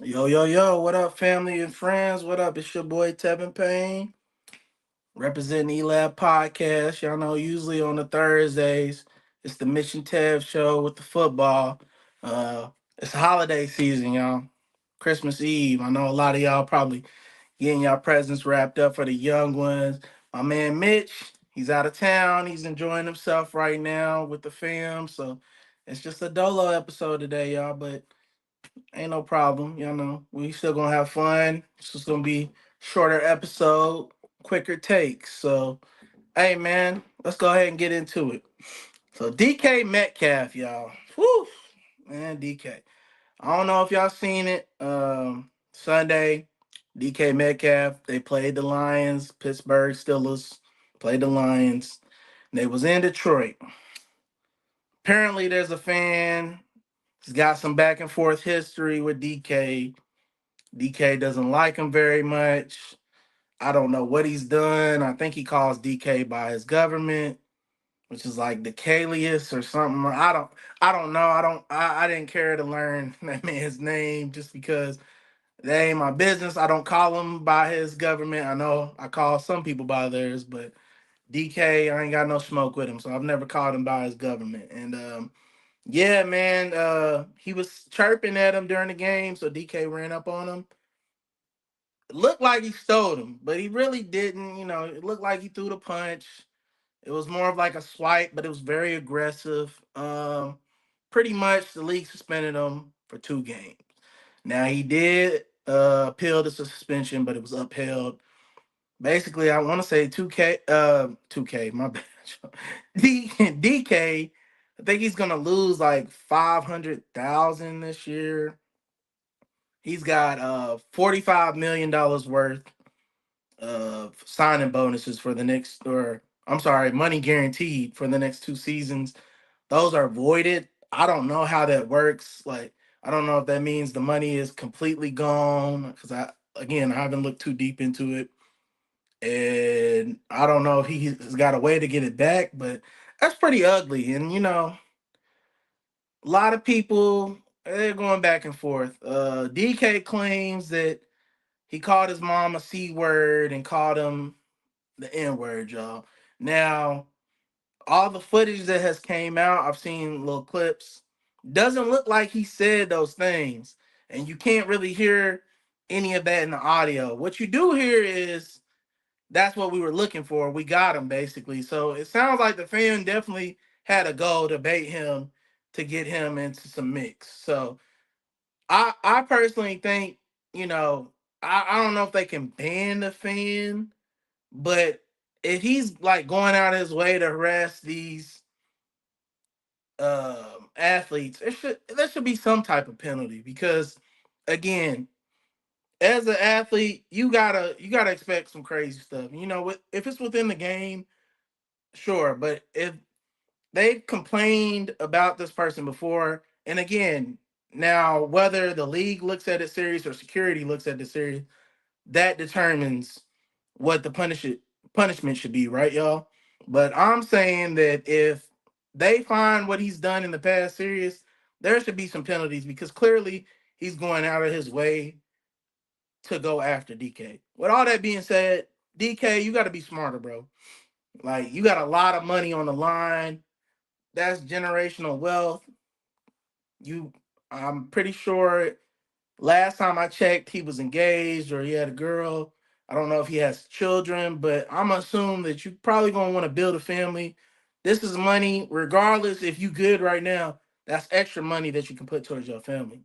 Yo, yo, yo, what up, family and friends? What up? It's your boy Tevin Payne, representing Elab Podcast. Y'all know, usually on the Thursdays, it's the Mission Tev show with the football. It's holiday season, y'all. Christmas Eve. I know a lot of y'all probably getting y'all presents wrapped up for the young ones. My man Mitch, he's out of town. He's enjoying himself right now with the fam. So it's just a dolo episode today, y'all. But ain't no problem. You know, we still gonna have fun. It's just gonna be shorter episode, quicker takes. So, hey man, let's go ahead and get into it. So DK Metcalf, y'all. Whew, man, DK. I don't know if y'all seen it. Sunday, DK Metcalf. They played the Lions. Pittsburgh Steelers played the Lions. They was in Detroit. Apparently, there's a fan. He's got some back and forth history with DK. DK doesn't like him very much. I don't know what he's done. I think he calls DK by his government, which is like Decalius or something. I don't know. I didn't care to learn that man's name just because that ain't my business. I don't call him by his government. I know I call some people by theirs, but DK, I ain't got no smoke with him. So I've never called him by his government. And yeah, man, he was chirping at him during the game, so DK ran up on him. It looked like he stole him, but he really didn't. You know, it looked like he threw the punch. It was more of like a swipe, but it was very aggressive. Pretty much the league suspended him for 2 games. Now he did appeal the suspension, but it was upheld. Basically, I want to say 2K, 2K, my bad. DK, I think he's gonna lose like 500,000 this year. He's got $45 million worth signing bonuses for the next, or I'm sorry, money guaranteed for the next 2 seasons. Those are voided. I don't know how that works. Like, I don't know if that means the money is completely gone because I haven't looked too deep into it, and I don't know if he's got a way to get it back. But that's pretty ugly, and a lot of people they're going back and forth. DK claims that he called his mom a C word and called him the N word, y'all. Now, all the footage that has came out, I've seen little clips, doesn't look like he said those things. And you can't really hear any of that in the audio. What you do hear is that's what we were looking for. We got him basically. So it sounds like the fan definitely had a goal to bait him to get him into some mix. So I personally think, you know, I don't know if they can ban the fan, but if he's like going out of his way to harass these athletes, there should be some type of penalty because again, as an athlete, you gotta expect some crazy stuff. You know, if it's within the game, sure, but if they've complained about this person before, and again, now whether the league looks at it serious or security looks at it serious, that determines what the punishment should be, right, y'all? But I'm saying that if they find what he's done in the past serious, there should be some penalties because clearly he's going out of his way to go after DK. With all that being said, DK, you got to be smarter, bro. Like you got a lot of money on the line. That's generational wealth. You, I'm pretty sure last time I checked, he was engaged or he had a girl. I don't know if he has children, but I'm assuming that you probably gonna want to build a family. This is money, regardless if you good right now. That's extra money that you can put towards your family.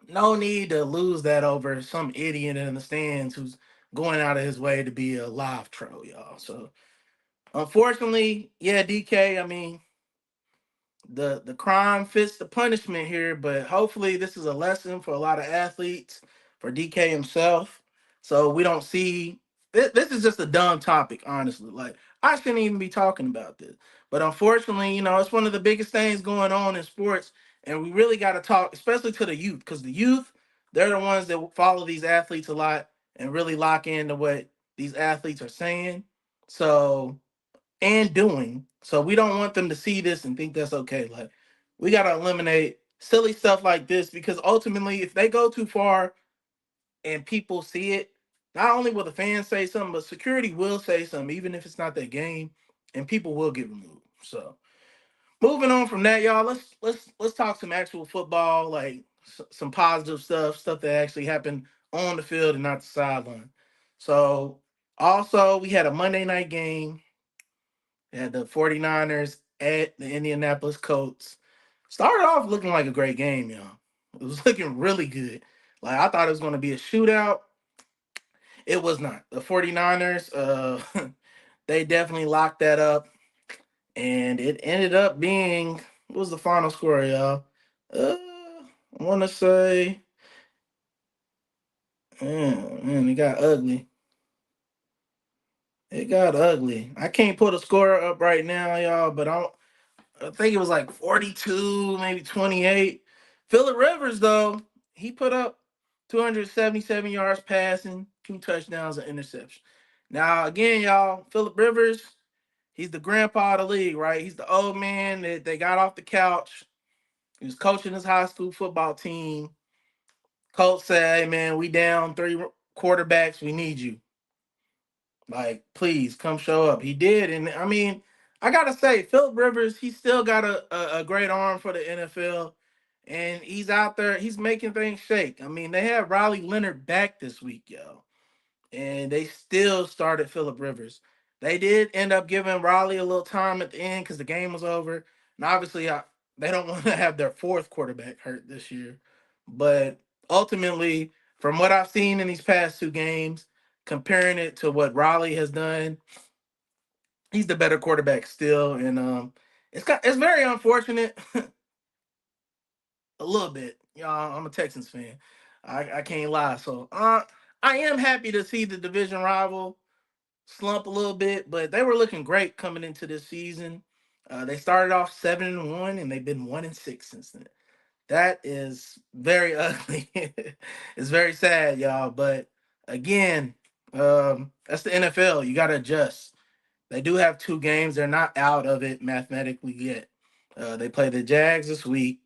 No need to lose that over some idiot in the stands who's going out of his way to be a live troll, y'all. So unfortunately, yeah, DK. I mean, the crime fits the punishment here, but hopefully this is a lesson for a lot of athletes, for DK himself, so we don't see this is just a dumb topic, honestly. Like I shouldn't even be talking about this, but unfortunately, it's one of the biggest things going on in sports, and we really got to talk, especially to the youth, because the youth, they're the ones that follow these athletes a lot and really lock into what these athletes are saying. So and doing. So we don't want them to see this and think that's okay. Like we gotta eliminate silly stuff like this, because ultimately, if they go too far and people see it, not only will the fans say something, but security will say something, even if it's not their game, and people will get removed. So moving on from that, y'all, let's talk some actual football, like some positive stuff that actually happened on the field and not the sideline. So also we had a Monday night game. We had the 49ers at the Indianapolis Colts. Started off looking like a great game, y'all. It was looking really good. Like I thought it was going to be a shootout. It was not. The 49ers, they definitely locked that up. And it ended up being, what was the final score, y'all? I want to say, man, it got ugly. It got ugly. I can't put a score up right now, y'all, but I think it was like 42, maybe 28. Phillip Rivers, though, he put up 277 yards passing, 2 touchdowns, and interception. Now, again, y'all, Phillip Rivers, he's the grandpa of the league, right? He's the old man that they got off the couch. He was coaching his high school football team. Coach said, "Hey man, we down 3 quarterbacks. We need you. Like, please come show up." He did, and I mean, I gotta say, Philip Rivers, he still got a great arm for the NFL, and he's out there. He's making things shake. I mean, they have Riley Leonard back this week, yo, and they still started Phillip Rivers. They did end up giving Raleigh a little time at the end because the game was over, and obviously they don't want to have their fourth quarterback hurt this year. But ultimately, from what I've seen in these past 2 games, comparing it to what Raleigh has done, he's the better quarterback still, and it's very unfortunate a little bit. Y'all, I'm a Texans fan. I can't lie. So I am happy to see the division rival slump a little bit, but they were looking great coming into this season. They started off 7-1, and they've been 1-6 since then. That is very ugly. It's very sad, y'all. But again, that's the NFL. You got to adjust. They do have 2 games. They're not out of it mathematically yet. They play the Jags this week,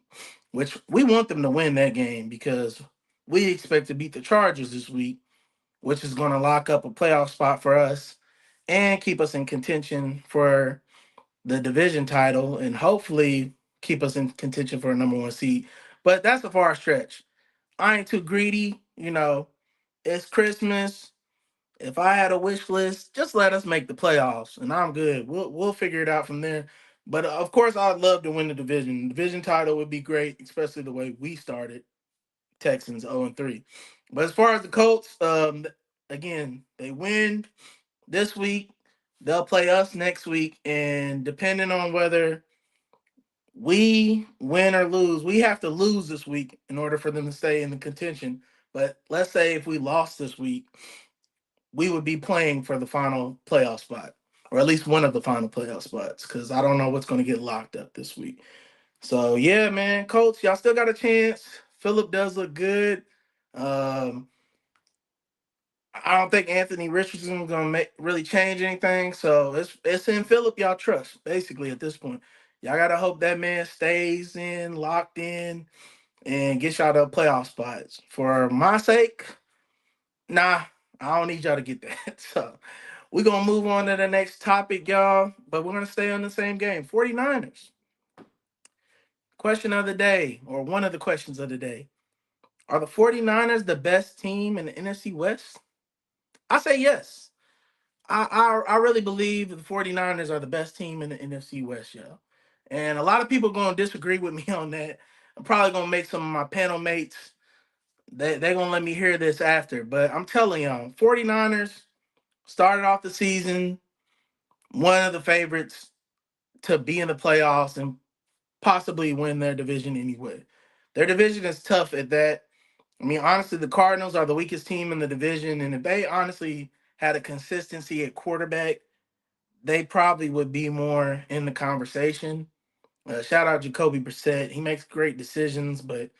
which we want them to win that game because we expect to beat the Chargers this week, which is going to lock up a playoff spot for us and keep us in contention for the division title and hopefully keep us in contention for a number 1 seed. But that's a far stretch. I ain't too greedy. It's Christmas. If I had a wish list, just let us make the playoffs and I'm good. We'll figure it out from there. But of course, I'd love to win the division. Division title would be great, especially the way we started, Texans 0-3. But as far as the Colts, again, they win this week. They'll play us next week, and depending on whether we win or lose, we have to lose this week in order for them to stay in the contention. But let's say if we lost this week, we would be playing for the final playoff spot, or at least one of the final playoff spots, because I don't know what's going to get locked up this week. So yeah, man, Colts, y'all still got a chance. Philip does look good. Um, I don't think Anthony Richardson is gonna really change anything. So it's in Philip y'all trust, basically at this point. Y'all gotta hope that man stays in, locked in, and gets y'all to playoff spots. For my sake, nah, I don't need y'all to get that. So we're gonna move on to the next topic, y'all. But we're gonna stay on the same game. 49ers. Question of the day, or one of the questions of the day. Are the 49ers the best team in the NFC West? I say yes. I really believe the 49ers are the best team in the NFC West, yo. And a lot of people going to disagree with me on that. I'm probably going to make some of my panel mates, they're going to let me hear this after. But I'm telling y'all, 49ers started off the season one of the favorites to be in the playoffs and possibly win their division anyway. Their division is tough at that. I mean, honestly, the Cardinals are the weakest team in the division. And if they honestly had a consistency at quarterback, they probably would be more in the conversation. Shout out Jacoby Brissett. He makes great decisions, but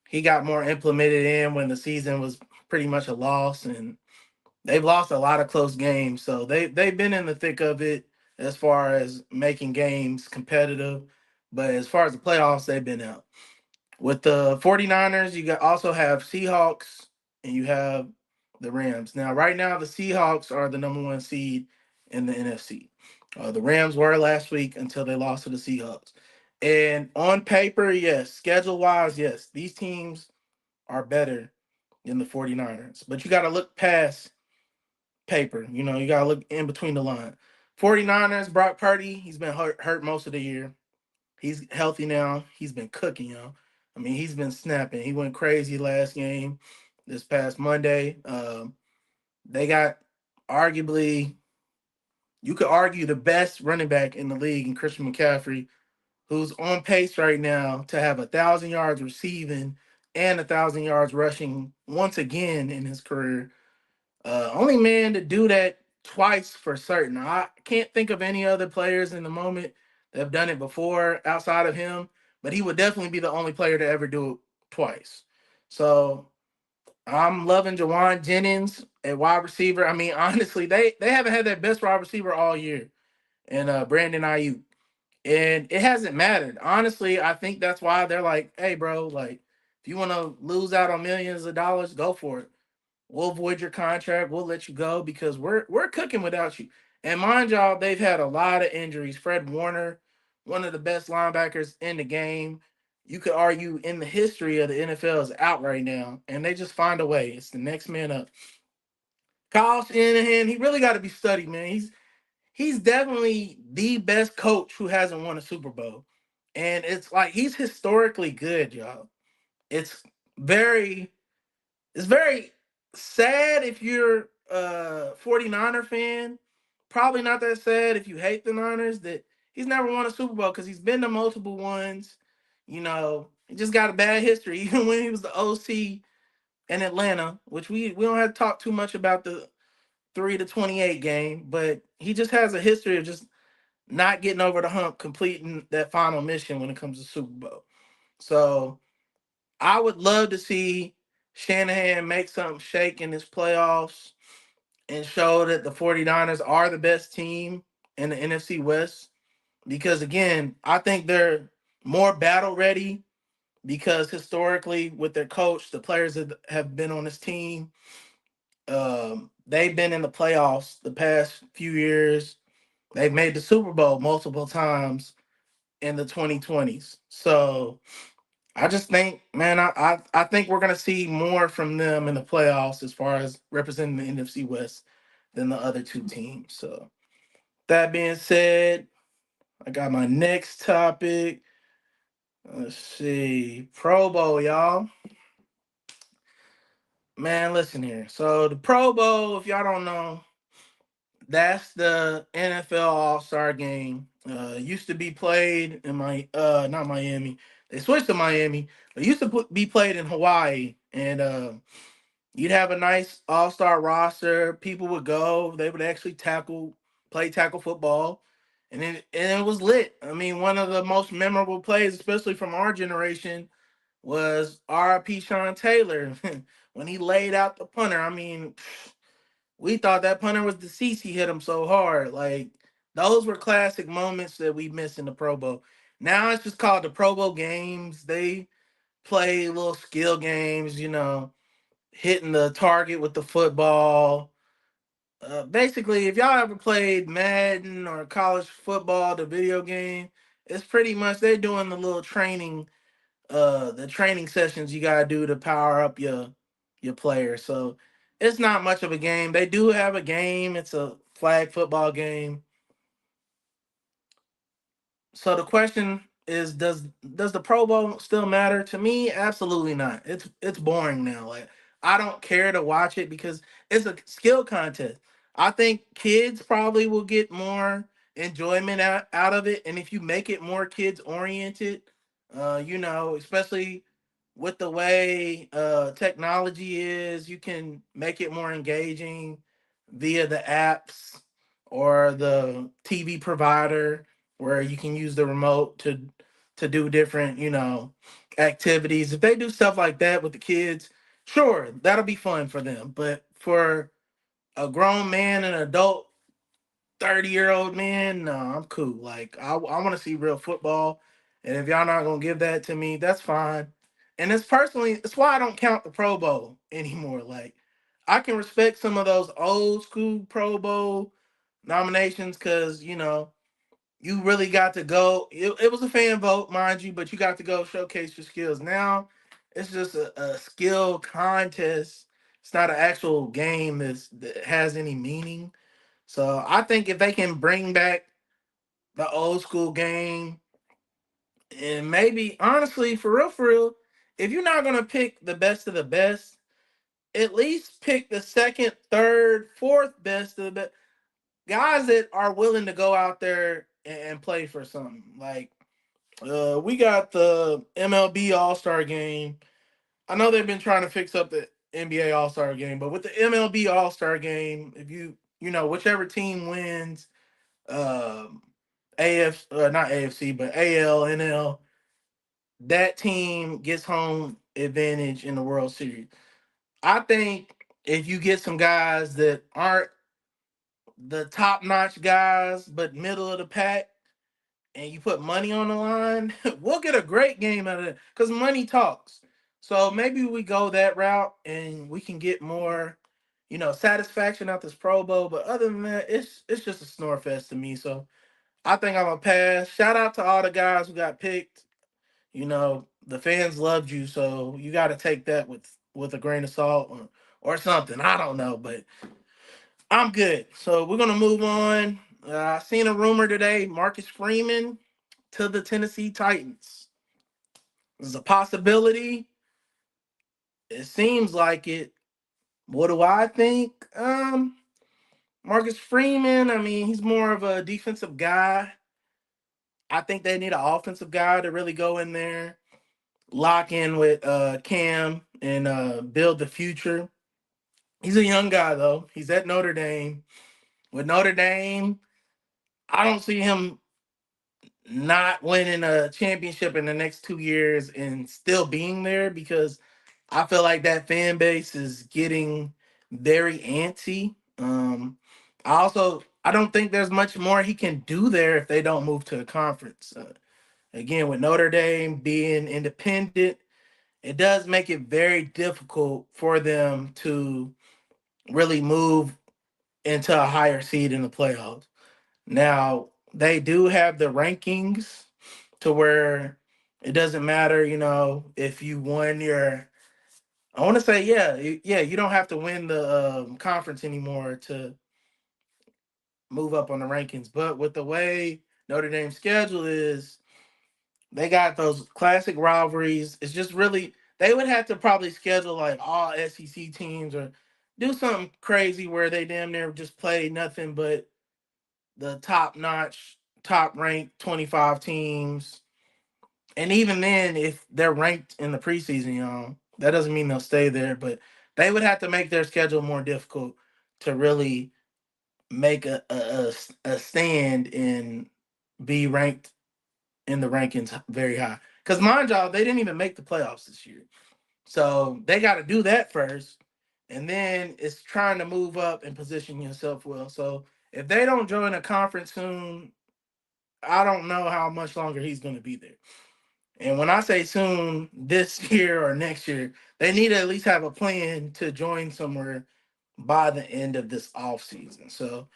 he got more implemented in when the season was pretty much a loss, and they've lost a lot of close games. So they've been in the thick of it as far as making games competitive, but as far as the playoffs, they've been out. With the 49ers, you got also have Seahawks and you have the Rams. Now, right now, the Seahawks are the number one seed in the NFC. The Rams were last week until they lost to the Seahawks. And on paper, yes, schedule wise, yes, these teams are better than the 49ers. But you got to look past paper. You got to look in between the line. 49ers, Brock Purdy, he's been hurt most of the year. He's healthy now. He's been cooking, yo. I mean, he's been snapping. He went crazy last game, this past Monday. They got arguably, you could argue, the best running back in the league in Christian McCaffrey, who's on pace right now to have 1,000 yards receiving and 1,000 yards rushing once again in his career. Only man to do that twice for certain. I can't think of any other players in the moment that have done it before outside of him, but he would definitely be the only player to ever do it twice. So I'm loving Jawan Jennings at wide receiver. I mean, honestly, they haven't had their best wide receiver all year, and Brandon Ayuk, and it hasn't mattered. Honestly, I think that's why they're like, hey, bro, like if you want to lose out on millions of dollars, go for it. We'll void your contract. We'll let you go because we're cooking without you. And mind y'all, they've had a lot of injuries. Fred Warner, one of the best linebackers in the game, you could argue in the history of the NFL, is out right now, and they just find a way. It's the next man up. Kyle Shanahan, he really got to be studied, man. He's definitely the best coach who hasn't won a Super Bowl, and it's like he's historically good, y'all. It's very it's very sad if you're a 49er fan. Probably not that sad if you hate the Niners that he's never won a Super Bowl because he's been to multiple ones. He just got a bad history. Even when he was the OC in Atlanta, which we don't have to talk too much about the 3-28 game, but he just has a history of just not getting over the hump, completing that final mission when it comes to Super Bowl. So I would love to see Shanahan make something shake in his playoffs and show that the 49ers are the best team in the NFC West. Because again, I think they're more battle ready because historically, with their coach, the players that have been on this team, they've been in the playoffs the past few years. They've made the Super Bowl multiple times in the 2020s. So I just think, man, I think we're gonna see more from them in the playoffs as far as representing the NFC West than the other two teams. So that being said, I got my next topic. Let's see, Pro Bowl, y'all. Man, listen here. So the Pro Bowl, if y'all don't know, that's the NFL All Star Game. Used to be played in my not Miami. They switched to Miami. But used to be played in Hawaii, and you'd have a nice All Star roster. People would go. They would actually play tackle football, and it was lit. I mean, one of the most memorable plays, especially from our generation, was R.I.P. Sean Taylor when he laid out the punter. I mean, we thought that punter was deceased. He hit him so hard. Like those were classic moments that we miss in the Pro Bowl. Now it's just called the Pro Bowl games. They play little skill games, hitting the target with the football. Basically, if y'all ever played Madden or college football, the video game, it's pretty much they're doing the training sessions you gotta do to power up your player. So it's not much of a game. They do have a game. It's a flag football game. So the question is, does the Pro Bowl still matter? To me, absolutely not. It's boring now. Like I don't care to watch it because it's a skill contest. I think kids probably will get more enjoyment out of it. And if you make it more kids oriented, especially with the way technology is, you can make it more engaging via the apps or the TV provider where you can use the remote to do different, activities. If they do stuff like that with the kids, sure, that'll be fun for them. But for a grown man and adult 30-year-old man, no, I'm cool. Like I want to see real football. And if y'all not gonna give that to me, that's fine. And it's why I don't count the Pro Bowl anymore. Like, I can respect some of those old school Pro Bowl nominations because, you really got to go. It was a fan vote, mind you, but you got to go showcase your skills. Now it's just a skill contest. It's not an actual game that has any meaning. So I think if they can bring back the old school game, and maybe honestly, for real, if you're not gonna pick the best of the best, at least pick the second, third, fourth best of the best guys that are willing to go out there and play for something. Like, we got the MLB All Star Game. I know they've been trying to fix up the NBA All Star Game, but with the MLB All Star Game, if whichever team wins, um, not AFC, but AL, NL, that team gets home advantage in the World Series. I think if you get some guys that aren't the top notch guys, but middle of the pack, and you put money on the line, we'll get a great game out of it because money talks. So maybe we go that route and we can get more, satisfaction out this Pro Bowl. But other than that, it's just a snore fest to me. So I think I'm gonna pass. Shout out to all the guys who got picked. The fans loved you, so you got to take that with a grain of salt or something. I don't know, but I'm good. So we're gonna move on. I seen a rumor today: Marcus Freeman to the Tennessee Titans. There's a possibility. It seems like it. What do I think? Marcus Freeman. I mean, he's more of a defensive guy. I think they need an offensive guy to really go in there, lock in with Cam, and build the future. He's a young guy though. He's at Notre Dame. With Notre Dame, I don't see him not winning a championship in the next 2 years and still being there because I feel like that fan base is getting very antsy. I don't think there's much more he can do there if they don't move to a conference. Again, with Notre Dame being independent, it does make it very difficult for them to really move into a higher seed in the playoffs. Now, they do have the rankings to where it doesn't matter, if you won your. I want to say, yeah, yeah, you don't have to win the conference anymore to move up on the rankings. But with the way Notre Dame's schedule is, they got those classic rivalries. It's just really they would have to probably schedule like all SEC teams or do something crazy where they damn near just play nothing but the top notch, top ranked 25 teams. And even then, if they're ranked in the preseason, that doesn't mean they'll stay there. But they would have to make their schedule more difficult to really make a stand and be ranked in the rankings very high. Because mind y'all, they didn't even make the playoffs this year. So they got to do that first. And then it's trying to move up and position yourself well. So if they don't join a conference soon, I don't know how much longer he's going to be there. And when I say soon, this year or next year, they need to at least have a plan to join somewhere by the end of this offseason. So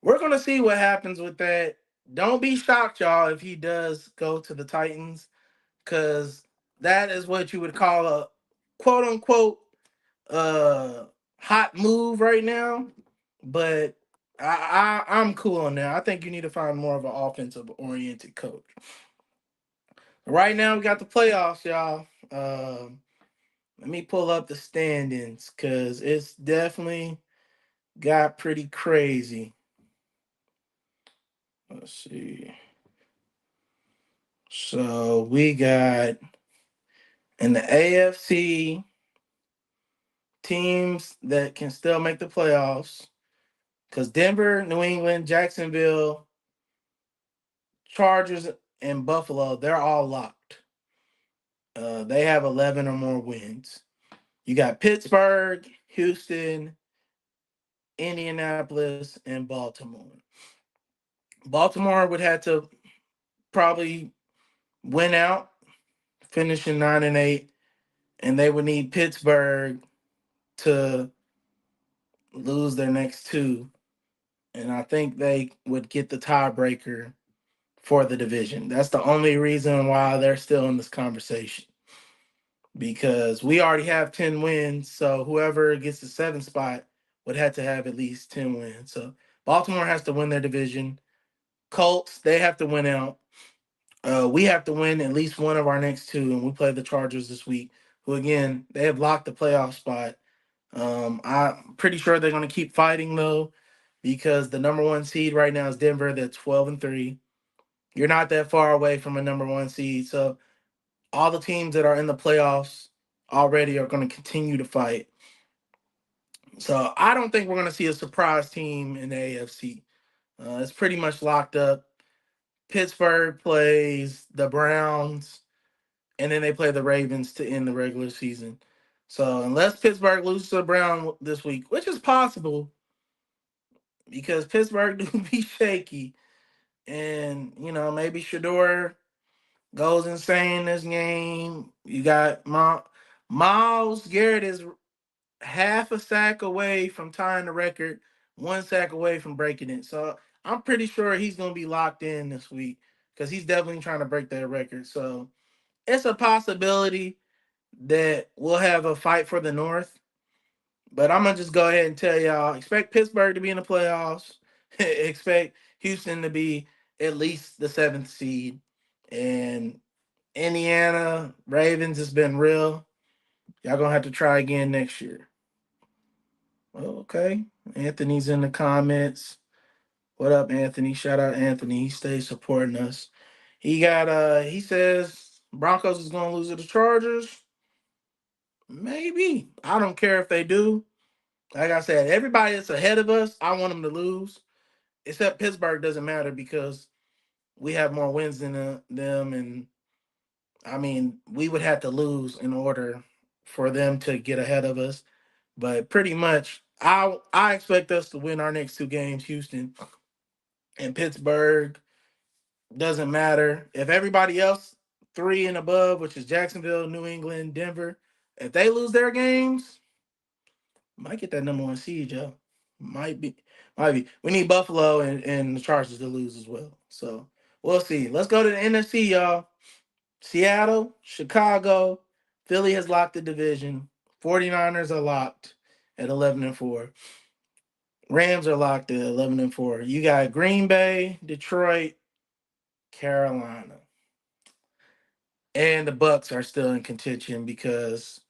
we're going to see what happens with that. Don't be shocked, y'all, if he does go to the Titans, because that is what you would call a quote unquote uh hot move right now. But I'm cool on that. I think you need to find more of an offensive oriented coach. Right now, we got the playoffs, y'all. Let me pull up the standings because it's definitely got pretty crazy. Let's see. So we got in the AFC teams that can still make the playoffs because Denver, New England, Jacksonville, Chargers, and Buffalo, they're all locked. They have 11 or more wins. You got Pittsburgh, Houston, Indianapolis, and Baltimore. Baltimore would have to probably win out, finishing 9-8. and they would need Pittsburgh to lose their next two, and I think they would get the tiebreaker for the division. That's the only reason why they're still in this conversation, because we already have 10 wins. So whoever gets the seventh spot would have to have at least 10 wins. So Baltimore has to win their division. Colts, they have to win out. We have to win at least one of our next two, and we play the Chargers this week, who again they have locked the playoff spot. I'm pretty sure they're going to keep fighting though, because the number one seed right now is Denver. That's 12-3. You're not that far away from a number one seed, so all the teams that are in the playoffs already are going to continue to fight. So I don't think we're going to see a surprise team in the AFC. It's pretty much locked up. Pittsburgh plays the Browns, and then they play the Ravens to end the regular season. So unless Pittsburgh loses to the Browns this week, which is possible because Pittsburgh do be shaky, and maybe Shador goes insane this game. You got Miles Garrett is half a sack away from tying the record, one sack away from breaking it. So I'm pretty sure he's going to be locked in this week because he's definitely trying to break that record. So it's a possibility that we'll have a fight for the North. But I'm going to just go ahead and tell y'all, expect Pittsburgh to be in the playoffs. Expect Houston to be at least the seventh seed. And Indiana, Ravens has been real. Y'all going to have to try again next year. Okay. Anthony's in the comments. What up, Anthony? Shout out Anthony. He stays supporting us. He says Broncos is gonna lose to the Chargers. Maybe. I don't care if they do. Like I said, everybody that's ahead of us, I want them to lose. Except Pittsburgh doesn't matter because we have more wins than them, and I mean we would have to lose in order for them to get ahead of us. But pretty much, I expect us to win our next two games, Houston and Pittsburgh. Doesn't matter if everybody else three and above, which is Jacksonville, New England, Denver, if they lose their games, might get that number one seed, Joe. Might be, might be. We need Buffalo and the Chargers to lose as well. So we'll see. Let's go to the NFC, y'all. Seattle, Chicago, Philly has locked the division. 49ers are locked at 11-4. Rams are locked at 11-4. You got Green Bay, Detroit, Carolina. And the Bucks are still in contention because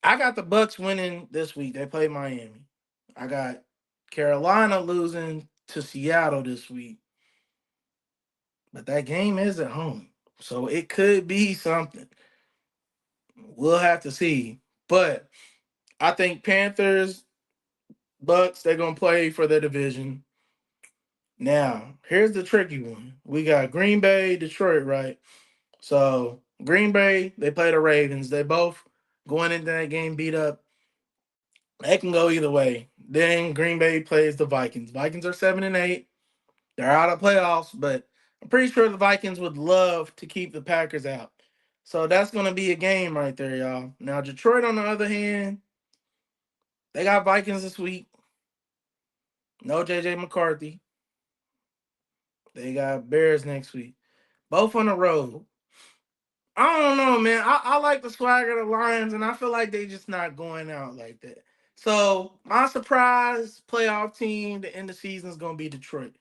I got the Bucks winning this week. They play Miami. I got Carolina losing to Seattle this week. But that game is at home. So it could be something. We'll have to see. But I think Panthers, Bucks, they're going to play for their division. Now, here's the tricky one. We got Green Bay, Detroit, right? So Green Bay, they play the Ravens. They both going into that game beat up. They can go either way. Then Green Bay plays the Vikings. Vikings are 7-8. They're out of playoffs, but I'm pretty sure the Vikings would love to keep the Packers out. So that's going to be a game right there, y'all. Now Detroit, on the other hand, they got Vikings this week. No JJ McCarthy. They got Bears next week. Both on the road. I don't know, man. I like the swagger of the Lions, and I feel like they just not going out like that. So my surprise playoff team to end the season is gonna be Detroit.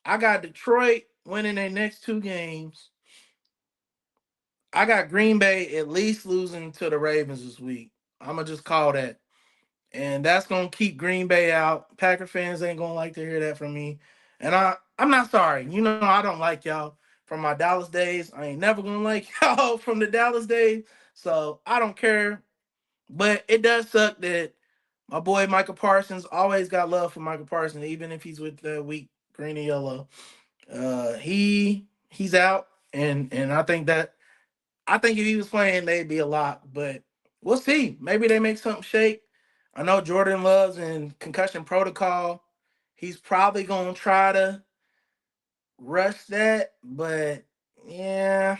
I got Detroit winning their next two games. I got Green Bay at least losing to the Ravens this week. I'm gonna just call that. And that's gonna keep Green Bay out. Packer fans ain't gonna like to hear that from me. And I'm not sorry. I don't like y'all from my Dallas days. I ain't never gonna like y'all from the Dallas days. So I don't care. But it does suck that my boy Michael Parsons always got love for Michael Parsons, even if he's with the weak green and yellow. He's out, and I think if he was playing, they'd be a lot. But we'll see. Maybe they make something shake. I know Jordan Love's in concussion protocol. He's probably gonna try to rush that, but yeah,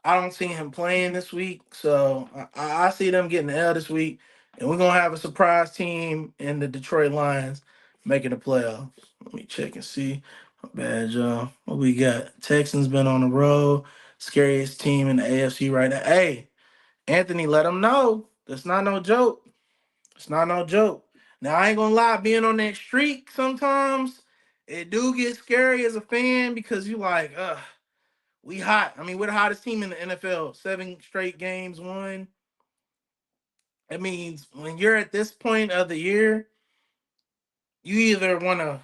I don't see him playing this week, so I see them getting the L this week, and we're gonna have a surprise team in the Detroit Lions making the playoffs. Let me check and see. My bad, y'all. What we got? Texans been on the road, scariest team in the AFC right now. Hey, Anthony, let them know. That's not no joke. It's not no joke. Now I ain't gonna lie, being on that streak sometimes it do get scary as a fan because you like, we hot. I mean, we're the hottest team in the NFL. 7 straight games won. That means when you're at this point of the year, you either want to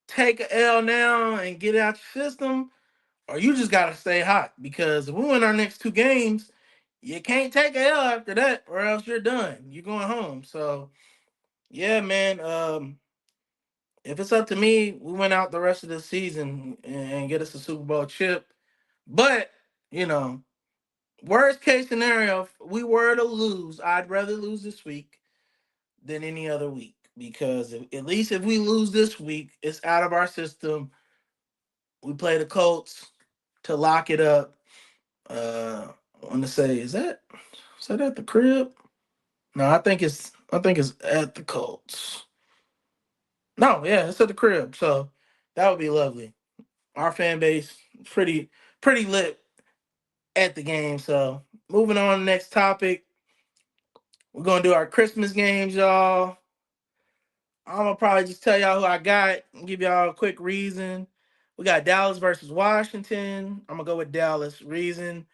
take a L now and get it out your system, or you just gotta stay hot. Because if we win our next 2 games, you can't take a L after that, or else you're done. You're going home. So yeah, man. If it's up to me, we went out the rest of the season and get us a Super Bowl chip. But you know, worst case scenario, if we were to lose, I'd rather lose this week than any other week because at least if we lose this week, it's out of our system. We play the Colts to lock it up. I want to say, is that at the crib? No, I think it's at the Colts. No, yeah, it's at the crib. So that would be lovely. Our fan base pretty lit at the game. So moving on to the next topic. We're gonna do our Christmas games, y'all. I'm gonna probably just tell y'all who I got and give y'all a quick reason. We got Dallas versus Washington. I'm gonna go with Dallas. Reason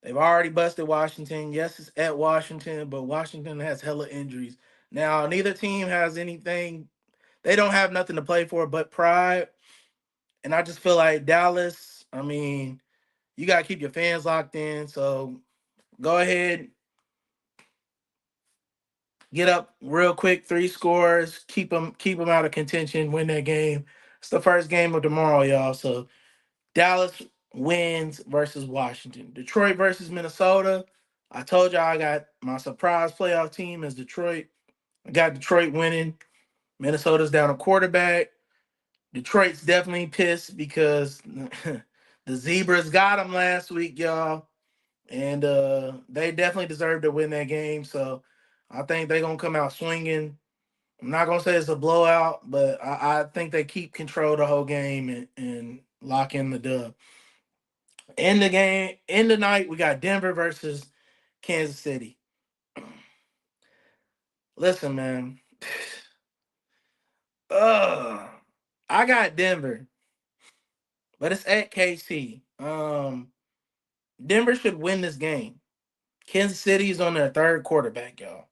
they've already busted Washington. Yes, it's at Washington, but Washington has hella injuries. Now, neither team has anything. They don't have nothing to play for but pride. And I just feel like Dallas, I mean, you gotta keep your fans locked in. So go ahead, get up real quick, 3 scores, keep them out of contention, win that game. It's the first game of tomorrow, y'all. So Dallas wins versus Washington. Detroit versus Minnesota. I told y'all I got my surprise playoff team as Detroit. I got Detroit winning. Minnesota's down a quarterback. Detroit's definitely pissed because the Zebras got them last week, y'all. And they definitely deserve to win that game. So I think they're going to come out swinging. I'm not gonna say it's a blowout, but I think they keep control the whole game and lock in the dub. In the game, in the night, we got Denver versus Kansas City. Listen, man. Ugh. I got Denver, but it's at KC. Denver should win this game. Kansas City is on their third quarterback, y'all.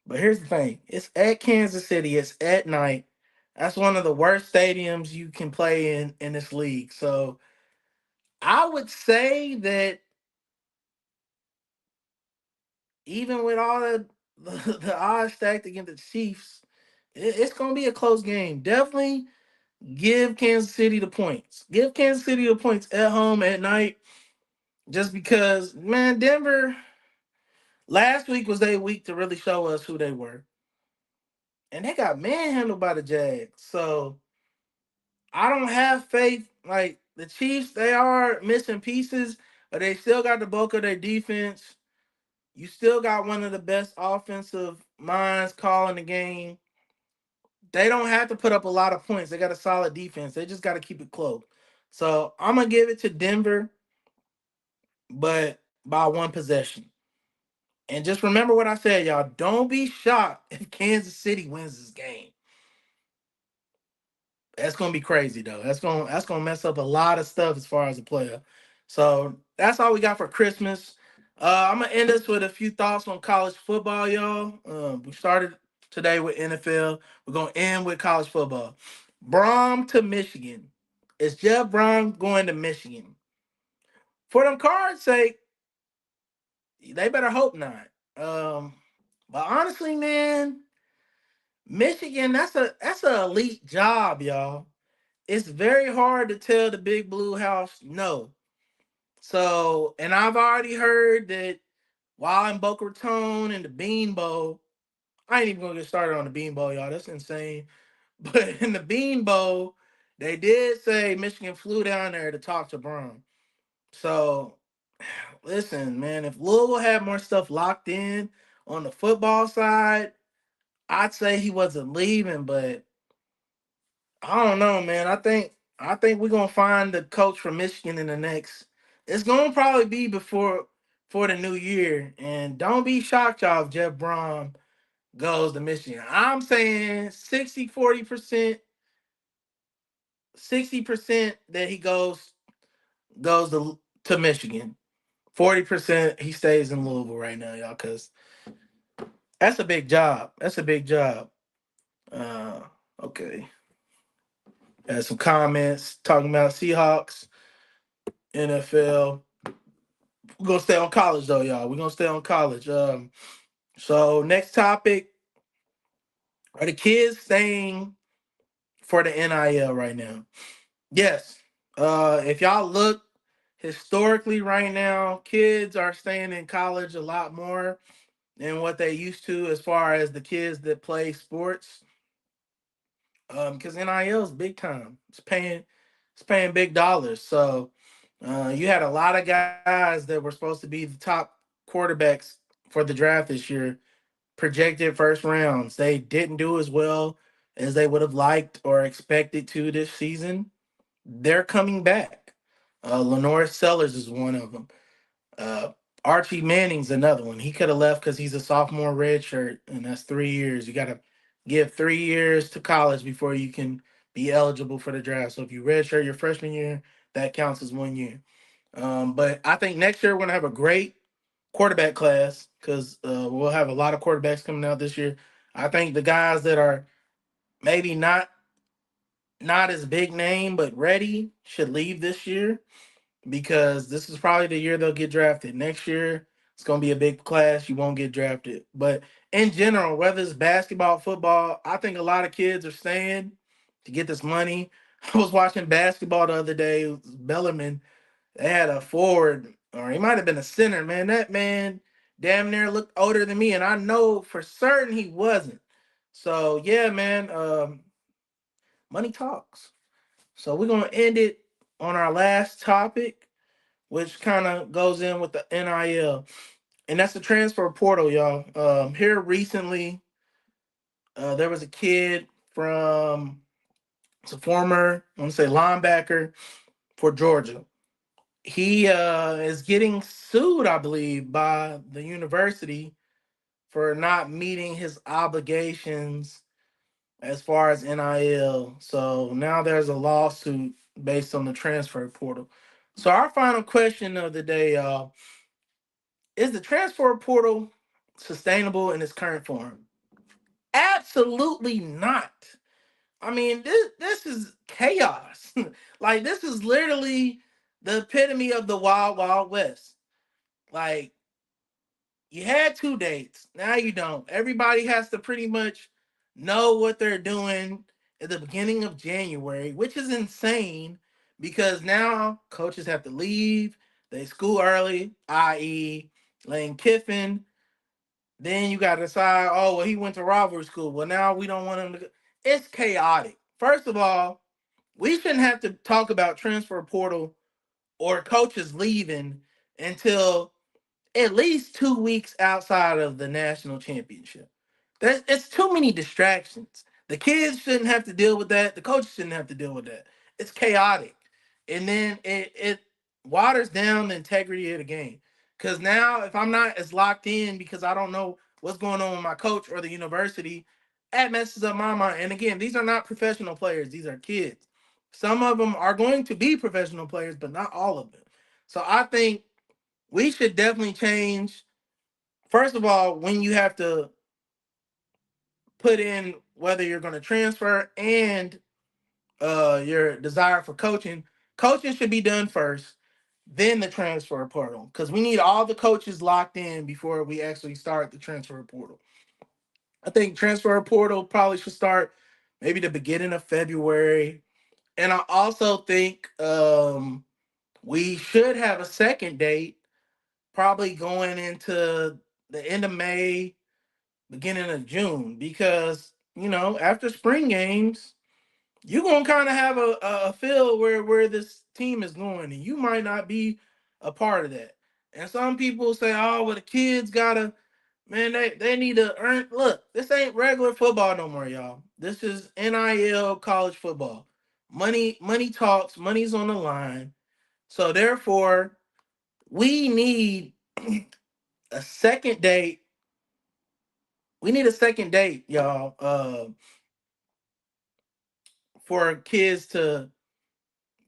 But here's the thing: it's at Kansas City. It's at night. That's one of the worst stadiums you can play in this league. So I would say that even with all the odds stacked against the Chiefs, it's going to be a close game. Definitely give Kansas City the points. Give Kansas City the points at home at night, just because, man, Denver last week was their week to really show us who they were, and they got manhandled by the Jags. So I don't have faith. Like the Chiefs, they are missing pieces, but they still got the bulk of their defense. You still got one of the best offensive minds calling the game. They don't have to put up a lot of points. They got a solid defense. They just got to keep it close. So I'm gonna give it to Denver, but by one possession. And just remember what I said, y'all. Don't be shocked if Kansas City wins this game. That's gonna be crazy though. That's gonna mess up a lot of stuff as far as a player. So that's all we got for Christmas. I'm gonna end this with a few thoughts on college football, y'all. We started today with NFL. We're gonna end with college football. Brom to Michigan. Is Jeff Brom going to Michigan? For them cards' sake, they better hope not. Um, but honestly, man, Michigan, that's a elite job, y'all. It's very hard to tell the Big Blue House no. So, and I've already heard that while in Boca Raton and the Bean Bowl, I ain't even gonna get started on the Bean Bowl, y'all. That's insane. But in the Bean Bowl, they did say Michigan flew down there to talk to Brown. So Listen, man, if Louisville had more stuff locked in on the football side, I'd say he wasn't leaving, but I don't know, man. I think we're gonna find the coach from Michigan in the next. It's gonna probably be before for the new year, and don't be shocked, y'all, if Jeff Brom goes to Michigan. I'm saying 60-40%, 60% that he goes to Michigan. 40% he stays in Louisville right now, y'all, because that's a big job. That's a big job. Uh, okay. Had some comments talking about Seahawks, NFL. We're gonna stay on college though, y'all. We're gonna stay on college. So next topic, are the kids staying for the NIL right now? Yes. If y'all look historically right now, kids are staying in college a lot more than what they used to as far as the kids that play sports. Because NIL is big time. It's paying big dollars. So you had a lot of guys that were supposed to be the top quarterbacks for the draft this year, projected first rounds. They didn't do as well as they would have liked or expected to this season. They're coming back. Lenore Sellers is one of them. Uh, Archie Manning's another one. He could have left because he's a sophomore red shirt, and that's 3 years. You got to give 3 years to college before you can be eligible for the draft. So if you red shirt your freshman year, that counts as 1 year. But I think next year we're going to have a great quarterback class because we'll have a lot of quarterbacks coming out this year. I think the guys that are maybe not as big name but ready should leave this year because this is probably the year they'll get drafted. Next year, it's going to be a big class. You won't get drafted. But in general, whether it's basketball, football, I think a lot of kids are staying to get this money. I was watching basketball the other day. It was Bellarmine. They had a forward, or he might have been a center, man. That man damn near looked older than me, and I know for certain he wasn't. So, yeah, man, money talks. So, we're going to end it on our last topic, which kind of goes in with the NIL, and that's the transfer portal, y'all. Here recently, there was a kid from, it's a former, I want to say linebacker for Georgia. He is getting sued, I believe, by the university for not meeting his obligations as far as NIL. So now there's a lawsuit based on the transfer portal. So our final question of the day, y'all, is the transfer portal sustainable in its current form? Absolutely not. I mean, this is chaos. Like this is literally the epitome of the wild wild west. Like you had 2 dates, now you don't. Everybody has to pretty much know what they're doing at the beginning of January, which is insane because now coaches have to leave. They school early, i.e., Lane Kiffin. Then you got to decide, oh, well, he went to rivalry school. Well, now we don't want him to go. It's chaotic. First of all, we shouldn't have to talk about transfer portal or coaches leaving until at least 2 weeks outside of the national championship. It's too many distractions. The kids shouldn't have to deal with that. The coaches shouldn't have to deal with that. It's chaotic. And then it waters down the integrity of the game. Because now, if I'm not as locked in because I don't know what's going on with my coach or the university, that messes up my mind. And again, these are not professional players, these are kids. Some of them are going to be professional players, but not all of them. So I think we should definitely change. First of all, when you have to put in whether you're going to transfer and your desire for coaching, coaching should be done first, then the transfer portal, because we need all the coaches locked in before we actually start the transfer portal. I think transfer portal probably should start maybe the beginning of February, and I also think we should have a second date, probably going into the end of May, beginning of June, because after spring games, you're gonna kind of have a feel where this team is going, and you might not be a part of that. And some people say, oh, well, the kids gotta, man, they need to earn. Look, this ain't regular football no more, y'all. This is NIL college football. Money talks, money's on the line. So therefore, we need a second date. We need a second date, y'all, for kids to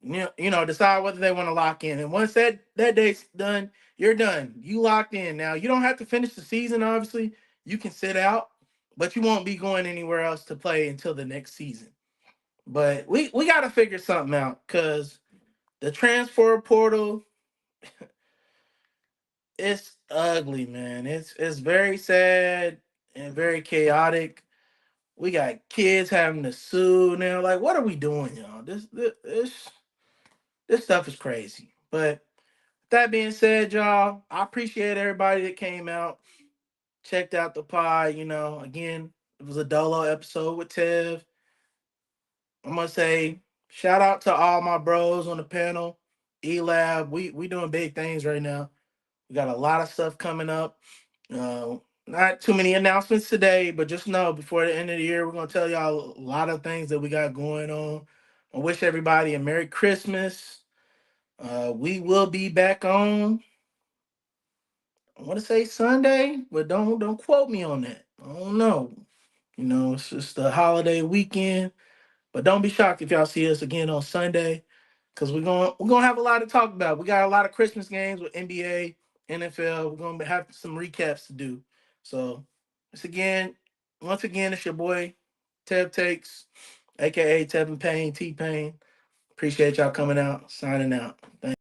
decide whether they want to lock in. And once that date's done, you're done. You locked in. Now you don't have to finish the season. Obviously, you can sit out, but you won't be going anywhere else to play until the next season. But we got to figure something out because the transfer portal, it's ugly, man. It's very sad and very chaotic. We got kids having to sue now. Like, what are we doing, y'all? This stuff is crazy. But that being said, y'all, I appreciate everybody that came out, checked out the pod. Again, it was a dolo episode with Tev. I'm gonna say shout out to all my bros on the panel. Elab, we doing big things right now. We got a lot of stuff coming up. Not too many announcements today, but just know before the end of the year, we're gonna tell y'all a lot of things that we got going on. I wish everybody a Merry Christmas. We will be back on. I want to say Sunday, but don't quote me on that. I don't know. It's just a holiday weekend. But don't be shocked if y'all see us again on Sunday, because we're gonna have a lot to talk about. We got a lot of Christmas games with NBA, NFL. We're gonna have some recaps to do. So once again, it's your boy Tev Takes, aka Tevin Payne, T Pain. Appreciate y'all coming out, signing out. Thanks.